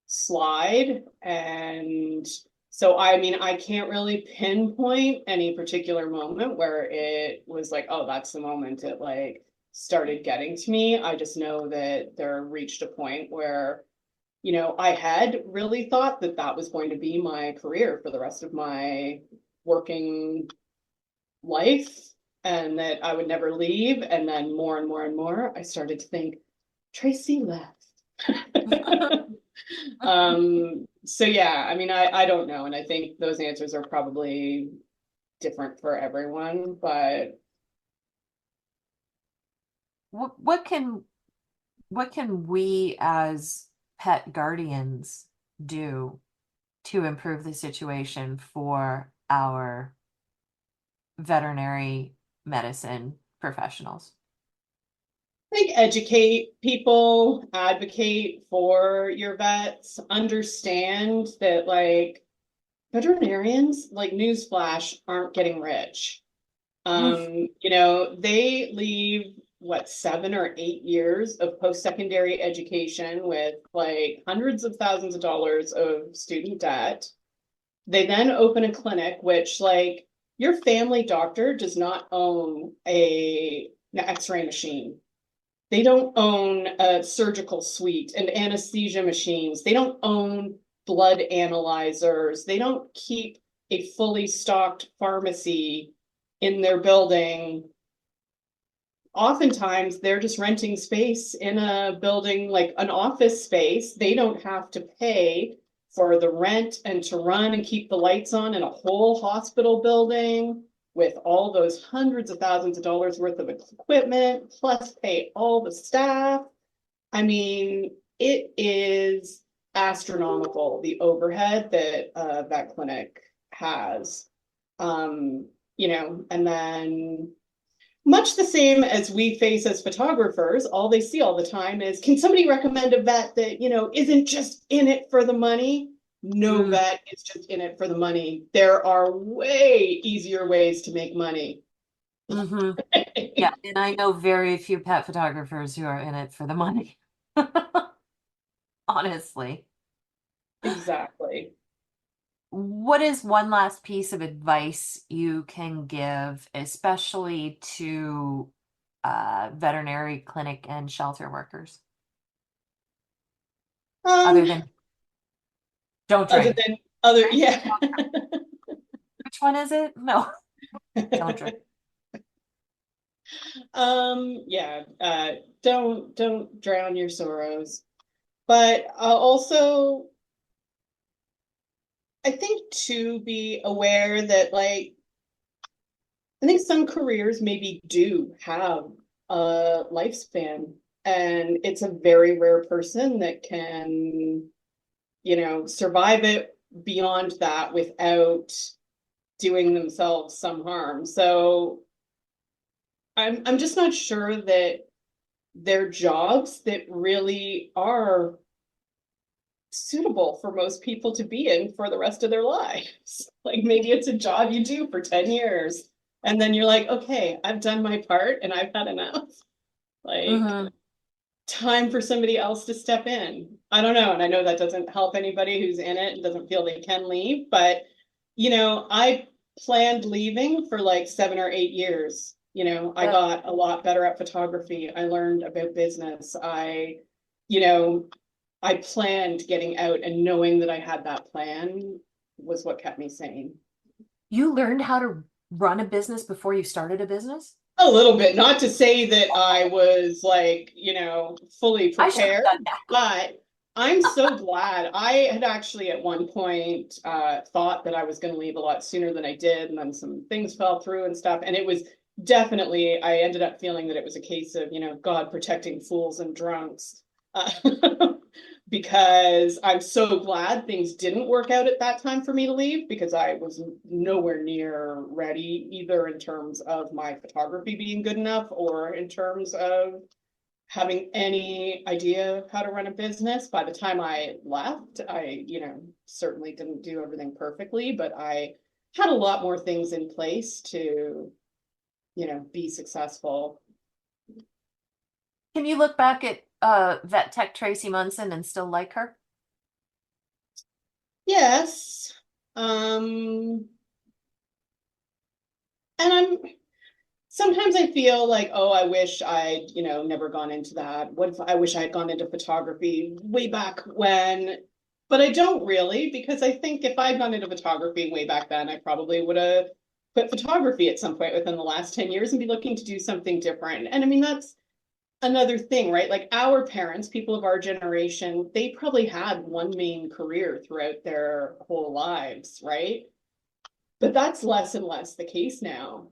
[SPEAKER 2] slide. And so, I mean, I can't really pinpoint any particular moment where it was like, oh, that's the moment it like started getting to me. I just know that there reached a point where, I had really thought that that was going to be my career for the rest of my working life and that I would never leave. And then more and more and more, I started to think, Tracy left. So yeah, I mean, I don't know. And I think those answers are probably different for everyone, but
[SPEAKER 1] What can we as pet guardians do to improve the situation for our veterinary medicine professionals?
[SPEAKER 2] I think educate people, advocate for your vets, understand that like veterinarians, like newsflash, aren't getting rich.
[SPEAKER 1] Mm.
[SPEAKER 2] They leave what 7 or 8 years of post-secondary education with like hundreds of thousands of dollars of student debt. They then open a clinic, which like your family doctor does not own an X-ray machine. They don't own a surgical suite and anesthesia machines. They don't own blood analyzers. They don't keep a fully stocked pharmacy in their building. Oftentimes, they're just renting space in a building like an office space. They don't have to pay for the rent and to run and keep the lights on in a whole hospital building with all those hundreds of thousands of dollars worth of equipment, plus pay all the staff. I mean, it is astronomical, the overhead that that clinic has. And then much the same as we face as photographers, all they see all the time is, can somebody recommend a vet that, isn't just in it for the money? No
[SPEAKER 1] Mm.
[SPEAKER 2] vet is just in it for the money. There are way easier ways to make money.
[SPEAKER 1] Hmm. Yeah, and I know very few pet photographers who are in it for the money. Honestly.
[SPEAKER 2] Exactly.
[SPEAKER 1] What is one last piece of advice you can give, especially to veterinary clinic and shelter workers,
[SPEAKER 2] Um,
[SPEAKER 1] other than don't
[SPEAKER 2] other
[SPEAKER 1] drink?
[SPEAKER 2] than other, yeah.
[SPEAKER 1] Which one is it? No, don't drink.
[SPEAKER 2] Yeah, don't drown your sorrows. But also, I think to be aware that like I think some careers maybe do have a lifespan, and it's a very rare person that can, survive it beyond that without doing themselves some harm. So I'm just not sure that they're jobs that really are suitable for most people to be in for the rest of their lives. Like maybe it's a job you do for 10 years and then you're like, okay, I've done my part and I've had enough. Like
[SPEAKER 1] Hmm.
[SPEAKER 2] time for somebody else to step in. I don't know. And I know that doesn't help anybody who's in it and doesn't feel they can leave, but I planned leaving for like 7 or 8 years. I
[SPEAKER 1] Yeah.
[SPEAKER 2] got a lot better at photography. I learned about business. you know, I planned getting out, and knowing that I had that plan was what kept me sane.
[SPEAKER 1] You learned how to run a business before you started a business?
[SPEAKER 2] A little bit, not to say that I was like, fully
[SPEAKER 1] I should have
[SPEAKER 2] prepared,
[SPEAKER 1] done that.
[SPEAKER 2] but I'm so glad. I had actually at one point thought that I was going to leave a lot sooner than I did, and then some things fell through and stuff. And it was definitely, I ended up feeling that it was a case of, God protecting fools and drunks. Uh, because I'm so glad things didn't work out at that time for me to leave, because I was nowhere near ready, either in terms of my photography being good enough or in terms of having any idea of how to run a business. By the time I left, I, certainly didn't do everything perfectly, but I had a lot more things in place to, be successful.
[SPEAKER 1] Can you look back at vet tech Tracy Munson and still like her?
[SPEAKER 2] Yes. Um, and sometimes I feel like, oh, I wish I'd, never gone into that. What if I wish I had gone into photography way back when? But I don't really, because I think if I'd gone into photography way back then, I probably would have quit photography at some point within the last 10 years and be looking to do something different. And I mean, that's another thing, right? Like our parents, people of our generation, they probably had one main career throughout their whole lives, right? But that's less and less the case now.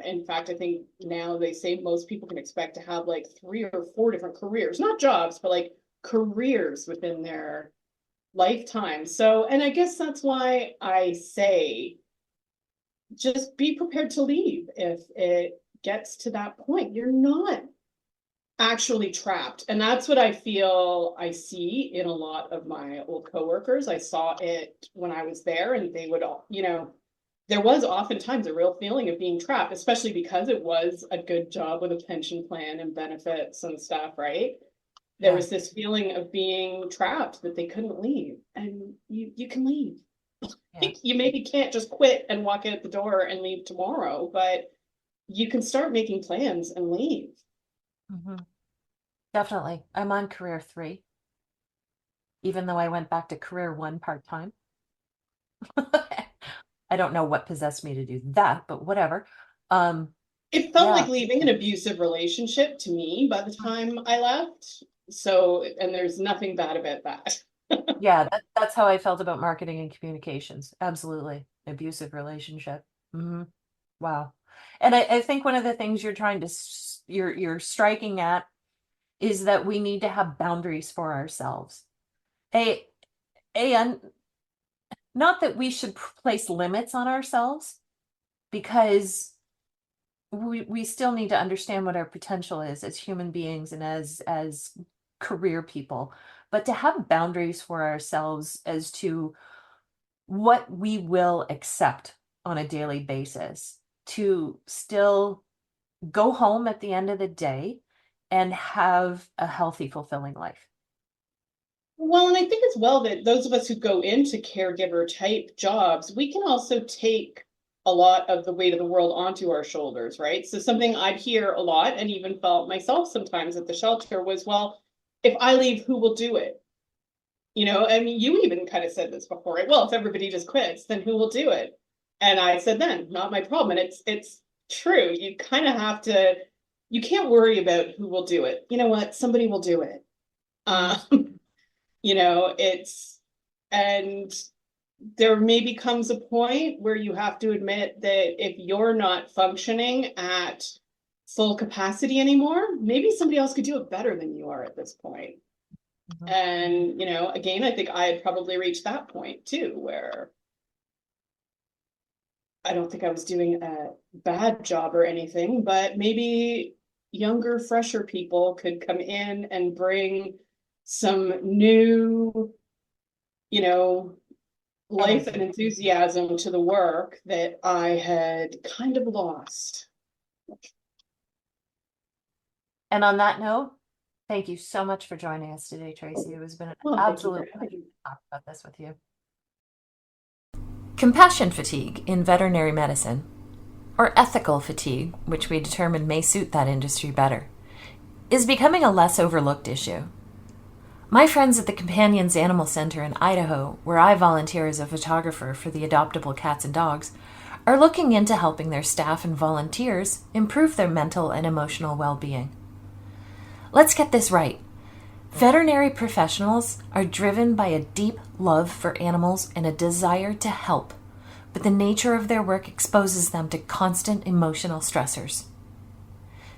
[SPEAKER 2] In fact, I think now they say most people can expect to have like 3 or 4 different careers, not jobs, but like careers within their lifetime. So, and I guess that's why I say just be prepared to leave if it gets to that point. You're not actually trapped. And that's what I feel I see in a lot of my old coworkers. I saw it when I was there, and they would all, there was oftentimes a real feeling of being trapped, especially because it was a good job with a pension plan and benefits and stuff, right? There was this feeling of being trapped that they couldn't leave. And you can leave. Yeah. You maybe can't just quit and walk out the door and leave tomorrow, but you can start making plans and leave.
[SPEAKER 1] Mm-hmm. Definitely. I'm on career 3, even though I went back to career 1 part-time. I don't know what possessed me to do that, but whatever.
[SPEAKER 2] It felt like leaving an abusive relationship to me by the time I left. So, and there's nothing bad about that.
[SPEAKER 1] Yeah, that's how I felt about marketing and communications. Absolutely. Abusive relationship. Mm-hmm. Wow. And I think one of the things you're striking at is that we need to have boundaries for ourselves. Not that we should place limits on ourselves, because we still need to understand what our potential is as human beings and as career people, but to have boundaries for ourselves as to what we will accept on a daily basis, to still go home at the end of the day and have a healthy, fulfilling life.
[SPEAKER 2] Well, and I think as well that those of us who go into caregiver type jobs, we can also take a lot of the weight of the world onto our shoulders, right? So something I'd hear a lot, and even felt myself sometimes at the shelter, was, well, if I leave, who will do it? I mean, you even kind of said this before, right? Well, if everybody just quits, then who will do it? And I said, then, not my problem. And it's true. You kind of have to, you can't worry about who will do it. You know what? Somebody will do it. And there maybe comes a point where you have to admit that if you're not functioning at full capacity anymore, maybe somebody else could do it better than you are at this point. Mm-hmm. And, again, I think I had probably reached that point too, where I don't think I was doing a bad job or anything, but maybe younger, fresher people could come in and bring some new, life and enthusiasm to the work that I had kind of lost.
[SPEAKER 1] And on that note, thank you so much for joining us today, Tracy. It has been an absolute pleasure to talk about this with you. Compassion fatigue in veterinary medicine, or ethical fatigue, which we determined may suit that industry better, is becoming a less overlooked issue. My friends at the Companions Animal Center in Idaho, where I volunteer as a photographer for the adoptable cats and dogs, are looking into helping their staff and volunteers improve their mental and emotional well-being. Let's get this right. Veterinary professionals are driven by a deep love for animals and a desire to help, but the nature of their work exposes them to constant emotional stressors.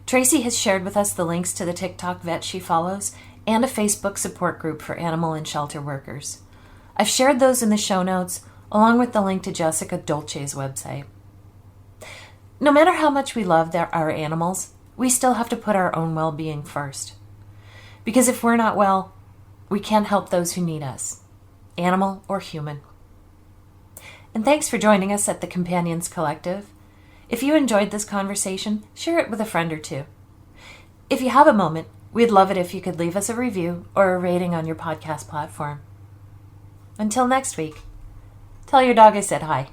[SPEAKER 1] Tracy has shared with us the links to the TikTok vet she follows and a Facebook support group for animal and shelter workers. I've shared those in the show notes, along with the link to Jessica Dolce's website. No matter how much we love our animals, we still have to put our own well-being first. Because if we're not well, we can't help those who need us, animal or human. And thanks for joining us at the Companions Collective. If you enjoyed this conversation, share it with a friend or two. If you have a moment, we'd love it if you could leave us a review or a rating on your podcast platform. Until next week, tell your dog I said hi.